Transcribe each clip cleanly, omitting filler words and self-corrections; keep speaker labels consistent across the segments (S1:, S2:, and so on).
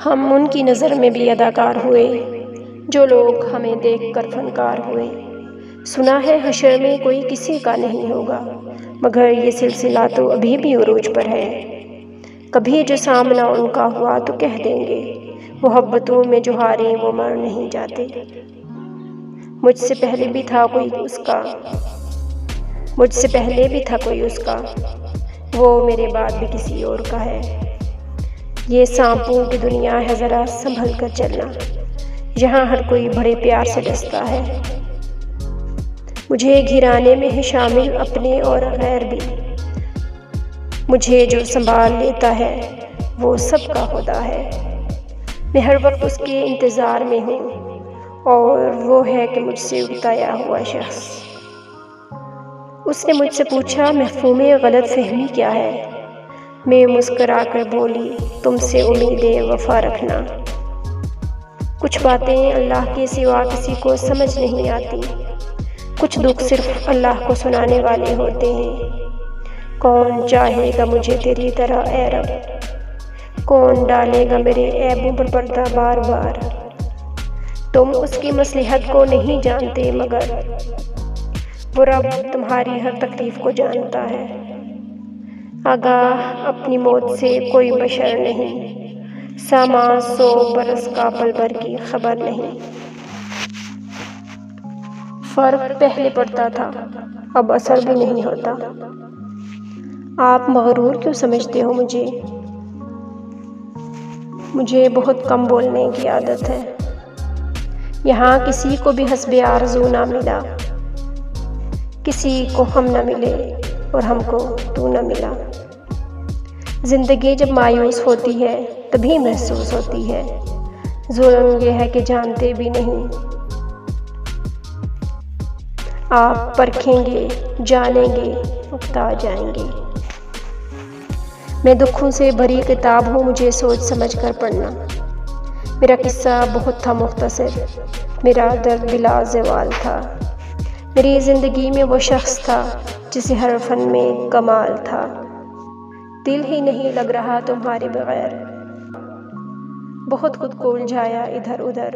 S1: ہم ان کی نظر میں بھی اداکار ہوئے جو لوگ ہمیں دیکھ کر فنکار ہوئے۔ سنا ہے حشر میں کوئی کسی کا نہیں ہوگا، مگر یہ سلسلہ تو ابھی بھی عروج پر ہے۔ کبھی جو سامنا ان کا ہوا تو کہہ دیں گے، محبتوں میں جو ہارے وہ مر نہیں جاتے۔ مجھ سے پہلے بھی تھا کوئی اس کا، وہ میرے بعد بھی کسی اور کا ہے۔ یہ سانپوں کی دنیا ہے، ذرا سنبھل کر چلنا، یہاں ہر کوئی بڑے پیار سے ڈستا ہے۔ مجھے گھرانے میں ہے شامل اپنے اور غیر بھی، مجھے جو سنبھال لیتا ہے وہ سب کا خدا ہے۔ میں ہر وقت اس کے انتظار میں ہوں، اور وہ ہے کہ مجھ سے اکتایا ہوا شخص۔ اس نے مجھ سے پوچھا مفہوم غلط فہمی کیا ہے؟ میں مسکرا کر بولی، تم سے امید وفا رکھنا۔ کچھ باتیں اللہ کے سوا کسی کو سمجھ نہیں آتی، کچھ دکھ صرف اللہ کو سنانے والے ہوتے ہیں۔ کون چاہے گا مجھے تیری طرح اے رب، کون ڈالے گا میرے عیبوں پر پردہ بار بار۔ تم اس کی مصلحت کو نہیں جانتے، مگر وہ رب تمہاری ہر تکلیف کو جانتا ہے۔ آگاہ اپنی موت سے کوئی بشر نہیں، ساماں 100 برس کا پل بھر کی خبر نہیں۔ فرق پہلے پڑتا تھا، اب اثر بھی نہیں ہوتا۔ آپ مغرور کیوں سمجھتے ہو مجھے بہت کم بولنے کی عادت ہے۔ یہاں کسی کو بھی حسب آرزو نہ ملا، کسی کو ہم نہ ملے اور ہم کو تو نہ ملا۔ زندگی جب مایوس ہوتی ہے تبھی محسوس ہوتی ہے، ظلم یہ ہے کہ جانتے بھی نہیں۔ آپ پرکھیں گے، جانیں گے، اکتا جائیں گے۔ میں دکھوں سے بھری کتاب ہوں، مجھے سوچ سمجھ کر پڑھنا۔ میرا قصہ بہت تھا مختصر، میرا درد بلا زوال تھا۔ میری زندگی میں وہ شخص تھا جسے ہر فن میں کمال تھا۔ دل ہی نہیں لگ رہا تمہارے بغیر، بہت خود کو الجھایا ادھر ادھر۔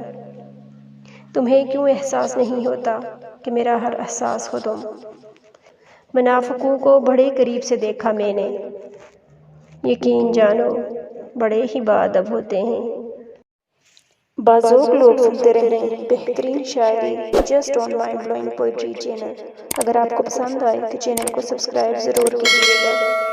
S1: تمہیں کیوں احساس نہیں ہوتا کہ میرا ہر احساس ہو تم؟ منافقوں کو بڑے قریب سے دیکھا میں نے، یقین جانو بڑے ہی باادب ہوتے ہیں۔ بازوق لوگ سنتے رہیں بہترین شاعری just on mind blowing poetry channel. اگر آپ کو پسند آئے تو چینل کو سبسکرائب ضرور کیجیے گا۔